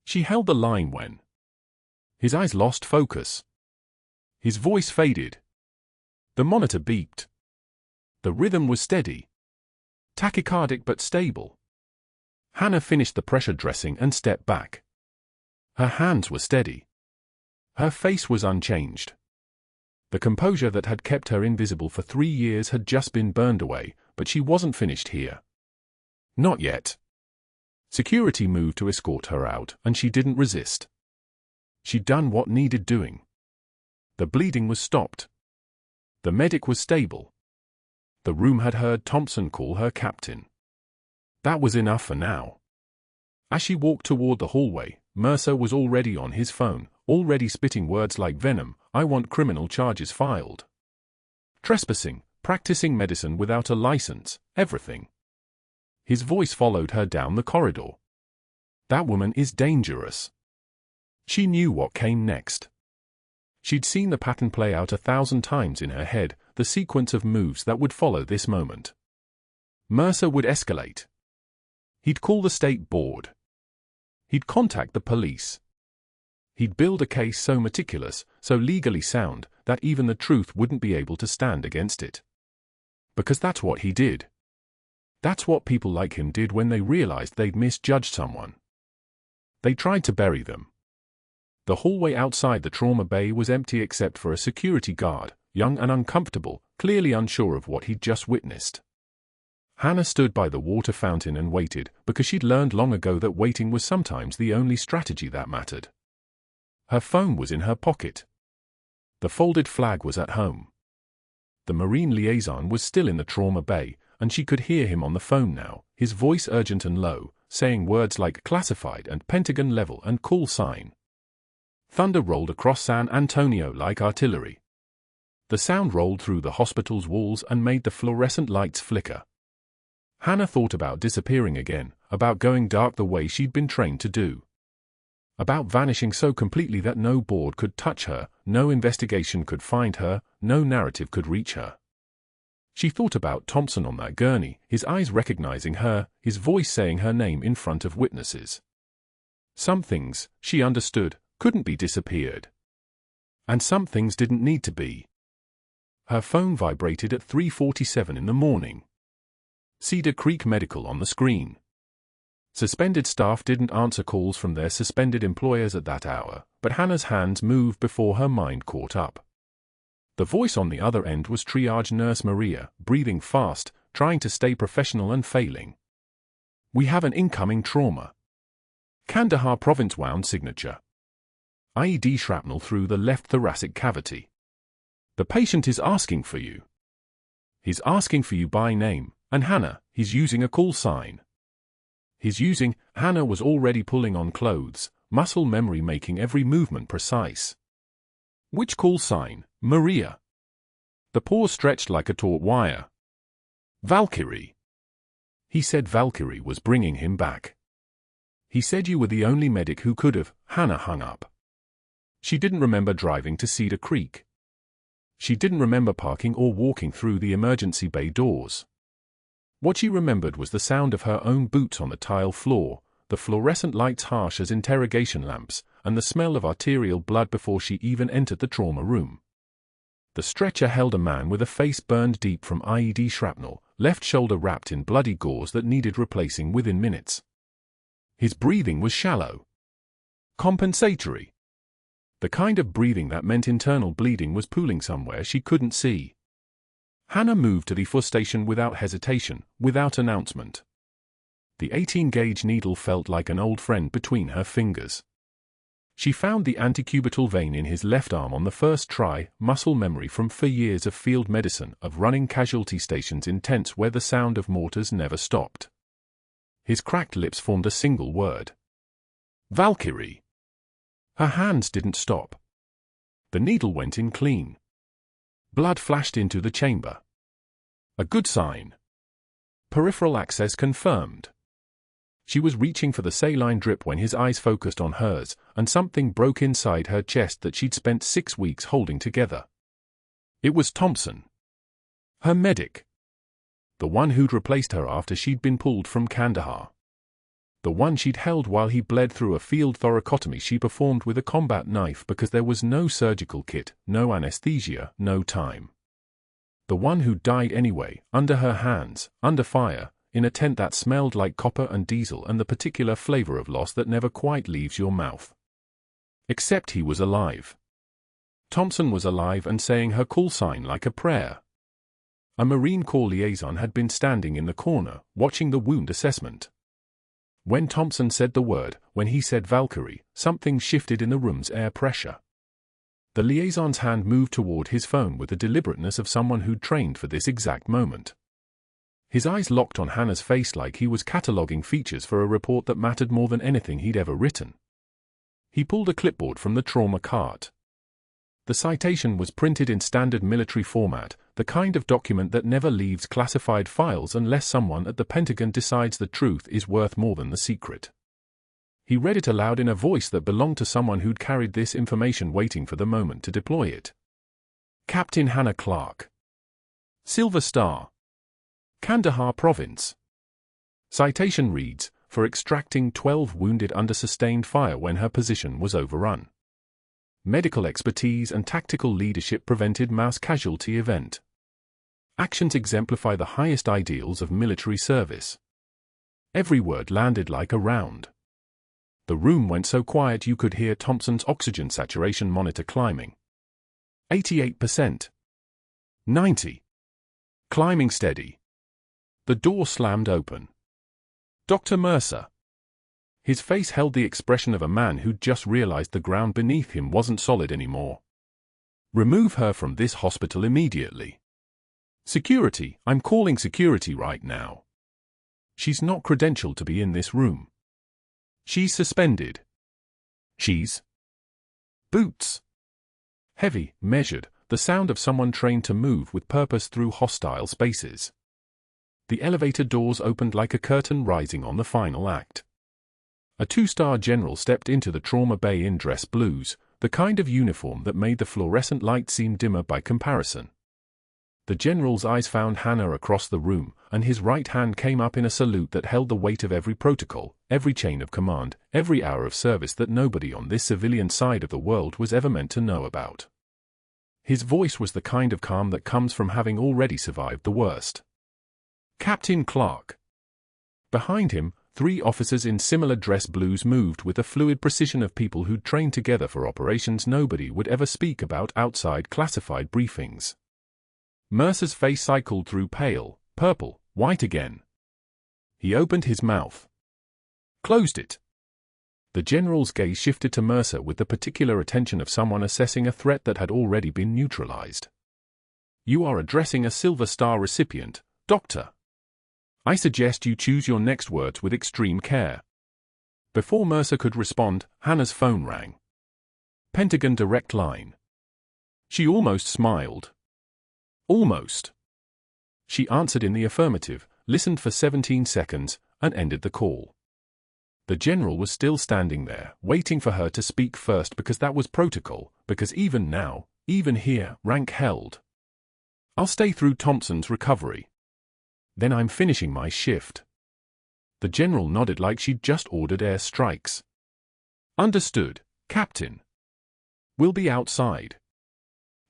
She held the line when his eyes lost focus. His voice faded. The monitor beeped. The rhythm was steady. Tachycardic but stable. Hannah finished the pressure dressing and stepped back. Her hands were steady. Her face was unchanged. The composure that had kept her invisible for 3 years had just been burned away, but she wasn't finished here. Not yet. Security moved to escort her out, and she didn't resist. She'd done what needed doing. The bleeding was stopped. The medic was stable. The room had heard Thompson call her captain. That was enough for now. As she walked toward the hallway, Mercer was already on his phone, already spitting words like venom. "I want criminal charges filed. Trespassing, practicing medicine without a license, everything." His voice followed her down the corridor. "That woman is dangerous." She knew what came next. She'd seen the pattern play out 1,000 times in her head, the sequence of moves that would follow this moment. Mercer would escalate. He'd call the state board. He'd contact the police. He'd build a case so meticulous, so legally sound, that even the truth wouldn't be able to stand against it. Because that's what he did. That's what people like him did when they realized they'd misjudged someone. They tried to bury them. The hallway outside the trauma bay was empty except for a security guard, young and uncomfortable, clearly unsure of what he'd just witnessed. Hannah stood by the water fountain and waited, because she'd learned long ago that waiting was sometimes the only strategy that mattered. Her phone was in her pocket. The folded flag was at home. The Marine liaison was still in the trauma bay, and she could hear him on the phone now, his voice urgent and low, saying words like classified and Pentagon level and call sign. Thunder rolled across San Antonio like artillery. The sound rolled through the hospital's walls and made the fluorescent lights flicker. Hannah thought about disappearing again, about going dark the way she'd been trained to do. About vanishing so completely that no board could touch her, no investigation could find her, no narrative could reach her. She thought about Thompson on that gurney, his eyes recognizing her, his voice saying her name in front of witnesses. Some things, she understood, couldn't be disappeared. And some things didn't need to be. Her phone vibrated at 3:47 in the morning. Cedar Creek Medical on the screen. Suspended staff didn't answer calls from their suspended employers at that hour, but Hannah's hands moved before her mind caught up. The voice on the other end was triage nurse Maria, breathing fast, trying to stay professional and failing. "We have an incoming trauma. Kandahar province wound signature. IED shrapnel through the left thoracic cavity. The patient is asking for you. He's asking for you by name, and Hannah, he's using a call sign." Hannah was already pulling on clothes, muscle memory making every movement precise. "Which call sign, Maria?" The pause stretched like a taut wire. "Valkyrie." He said Valkyrie was bringing him back. "He said you were the only medic who could have." Hannah hung up. She didn't remember driving to Cedar Creek. She didn't remember parking or walking through the emergency bay doors. What she remembered was the sound of her own boots on the tile floor, the fluorescent lights harsh as interrogation lamps, and the smell of arterial blood before she even entered the trauma room. The stretcher held a man with a face burned deep from IED shrapnel, left shoulder wrapped in bloody gauze that needed replacing within minutes. His breathing was shallow. Compensatory. The kind of breathing that meant internal bleeding was pooling somewhere she couldn't see. Hannah moved to the FUS station without hesitation, without announcement. The 18-gauge needle felt like an old friend between her fingers. She found the antecubital vein in his left arm on the first try, muscle memory from 4 years of field medicine, of running casualty stations in tents where the sound of mortars never stopped. His cracked lips formed a single word. "Valkyrie." Her hands didn't stop. The needle went in clean. Blood flashed into the chamber. A good sign. Peripheral access confirmed. She was reaching for the saline drip when his eyes focused on hers, and something broke inside her chest that she'd spent 6 weeks holding together. It was Thompson. Her medic. The one who'd replaced her after she'd been pulled from Kandahar. The one she'd held while he bled through a field thoracotomy she performed with a combat knife because there was no surgical kit, no anesthesia, no time. The one who died anyway, under her hands, under fire, in a tent that smelled like copper and diesel and the particular flavor of loss that never quite leaves your mouth. Except he was alive. Thompson was alive and saying her call sign like a prayer. A Marine Corps liaison had been standing in the corner, watching the wound assessment. When Thompson said the word, when he said Valkyrie, something shifted in the room's air pressure. The liaison's hand moved toward his phone with the deliberateness of someone who'd trained for this exact moment. His eyes locked on Hannah's face like he was cataloging features for a report that mattered more than anything he'd ever written. He pulled a clipboard from the trauma cart. The citation was printed in standard military format, the kind of document that never leaves classified files unless someone at the Pentagon decides the truth is worth more than the secret. He read it aloud in a voice that belonged to someone who'd carried this information waiting for the moment to deploy it. Captain Hannah Clarke. Silver Star. Kandahar Province. Citation reads, for extracting 12 wounded under sustained fire when her position was overrun. Medical expertise and tactical leadership prevented mass casualty event. Actions exemplify the highest ideals of military service. Every word landed like a round. The room went so quiet you could hear Thompson's oxygen saturation monitor climbing. 88%. 90%. Climbing steady. The door slammed open. Dr. Mercer. His face held the expression of a man who'd just realized the ground beneath him wasn't solid anymore. Remove her from this hospital immediately. Security, I'm calling security right now. She's not credentialed to be in this room. She's suspended. She's boots. Heavy, measured, the sound of someone trained to move with purpose through hostile spaces. The elevator doors opened like a curtain rising on the final act. A two-star general stepped into the trauma bay in dress blues, the kind of uniform that made the fluorescent light seem dimmer by comparison. The general's eyes found Hannah across the room, and his right hand came up in a salute that held the weight of every protocol, every chain of command, every hour of service that nobody on this civilian side of the world was ever meant to know about. His voice was the kind of calm that comes from having already survived the worst. Captain Clarke. Behind him, 3 officers in similar dress blues moved with the fluid precision of people who'd trained together for operations nobody would ever speak about outside classified briefings. Mercer's face cycled through pale, purple, white again. He opened his mouth. Closed it. The general's gaze shifted to Mercer with the particular attention of someone assessing a threat that had already been neutralized. You are addressing a Silver Star recipient, Doctor. I suggest you choose your next words with extreme care. Before Mercer could respond, Hannah's phone rang. Pentagon direct line. She almost smiled. Almost. She answered in the affirmative, listened for 17 seconds, and ended the call. The general was still standing there, waiting for her to speak first because that was protocol, because even now, even here, rank held. I'll stay through Thompson's recovery. Then I'm finishing my shift. The general nodded like she'd just ordered air strikes. Understood, Captain. We'll be outside.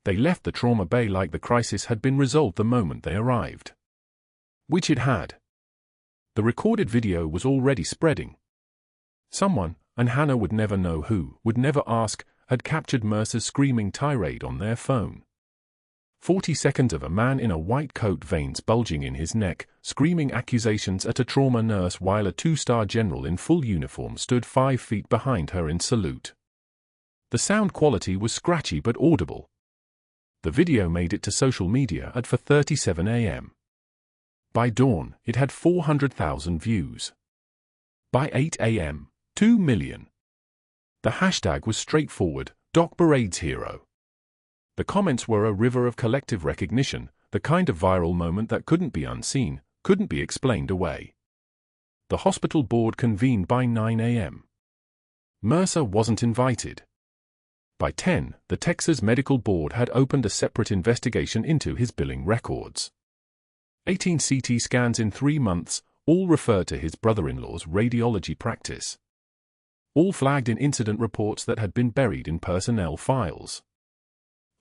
They left the trauma bay like the crisis had been resolved the moment they arrived. Which it had. The recorded video was already spreading. Someone, and Hannah would never know who, would never ask, had captured Mercer's screaming tirade on their phone. 40 seconds of a man in a white coat, veins bulging in his neck, screaming accusations at a trauma nurse while a 2-star general in full uniform stood 5 feet behind her in salute. The sound quality was scratchy but audible. The video made it to social media at 4:37 a.m. By dawn, it had 400,000 views. By 8 a.m., 2 million. The hashtag was straightforward, Doc Berade's hero. The comments were a river of collective recognition, the kind of viral moment that couldn't be unseen, couldn't be explained away. The hospital board convened by 9 a.m. Mercer wasn't invited. By 10, the Texas Medical Board had opened a separate investigation into his billing records. 18 CT scans in 3 months, all referred to his brother-in-law's radiology practice. All flagged in incident reports that had been buried in personnel files.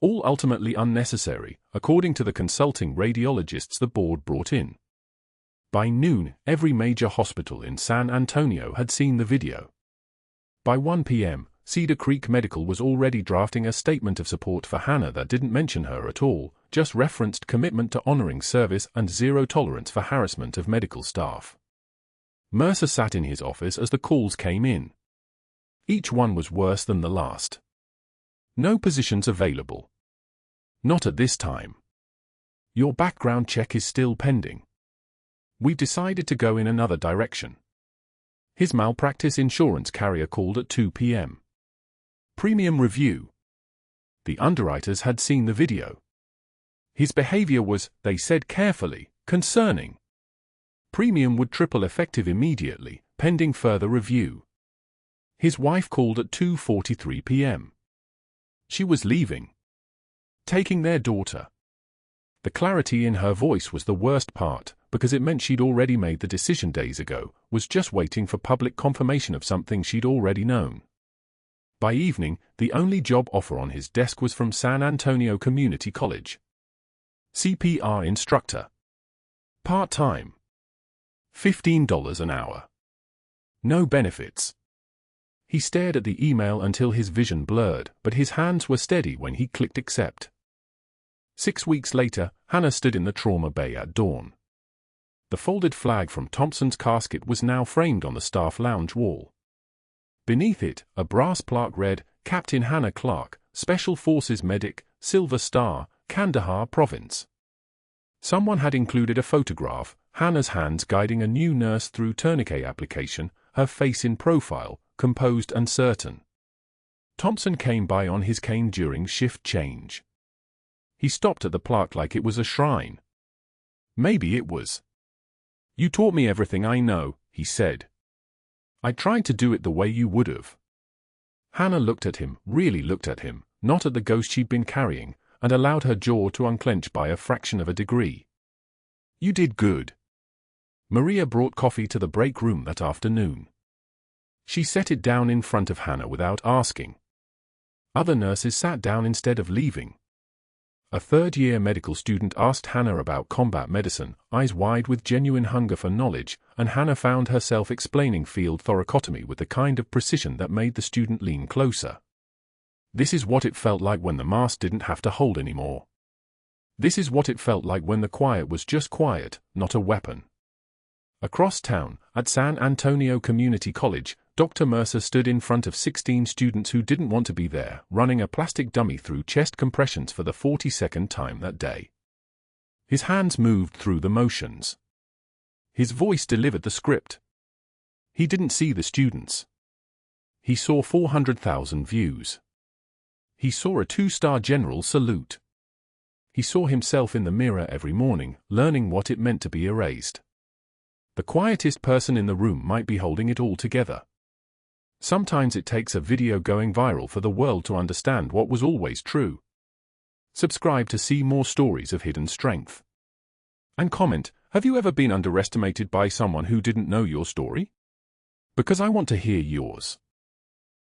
All ultimately unnecessary, according to the consulting radiologists the board brought in. By noon, every major hospital in San Antonio had seen the video. By 1 p.m., Cedar Creek Medical was already drafting a statement of support for Hannah that didn't mention her at all, just referenced commitment to honoring service and zero tolerance for harassment of medical staff. Mercer sat in his office as the calls came in. Each one was worse than the last. No positions available. Not at this time. Your background check is still pending. We've decided to go in another direction. His malpractice insurance carrier called at 2 p.m. Premium review. The underwriters had seen the video. His behavior was, they said carefully, concerning. Premium would triple effective immediately, pending further review. His wife called at 2:43 p.m. She was leaving. Taking their daughter. The clarity in her voice was the worst part, because it meant she'd already made the decision days ago, was just waiting for public confirmation of something she'd already known. By evening, the only job offer on his desk was from San Antonio Community College. CPR instructor. Part-time. $15 an hour. No benefits. He stared at the email until his vision blurred, but his hands were steady when he clicked accept. 6 weeks later, Hannah stood in the trauma bay at dawn. The folded flag from Thompson's casket was now framed on the staff lounge wall. Beneath it, a brass plaque read, Captain Hannah Clarke, Special Forces Medic, Silver Star, Kandahar Province. Someone had included a photograph, Hannah's hands guiding a new nurse through tourniquet application, her face in profile, composed and certain. Thompson came by on his cane during shift change. He stopped at the plaque like it was a shrine. Maybe it was. "You taught me everything I know," he said. "I tried to do it the way you would have." Hannah looked at him, really looked at him, not at the ghost she'd been carrying, and allowed her jaw to unclench by a fraction of a degree. "You did good." Maria brought coffee to the break room that afternoon. She set it down in front of Hannah without asking. Other nurses sat down instead of leaving. A third-year medical student asked Hannah about combat medicine, eyes wide with genuine hunger for knowledge, and Hannah found herself explaining field thoracotomy with the kind of precision that made the student lean closer. This is what it felt like when the mask didn't have to hold anymore. This is what it felt like when the quiet was just quiet, not a weapon. Across town, at San Antonio Community College, Dr. Mercer stood in front of 16 students who didn't want to be there, running a plastic dummy through chest compressions for the 42nd time that day. His hands moved through the motions. His voice delivered the script. He didn't see the students. He saw 400,000 views. He saw a 2-star general salute. He saw himself in the mirror every morning, learning what it meant to be erased. The quietest person in the room might be holding it all together. Sometimes it takes a video going viral for the world to understand what was always true. Subscribe to see more stories of hidden strength. And comment, have you ever been underestimated by someone who didn't know your story? Because I want to hear yours.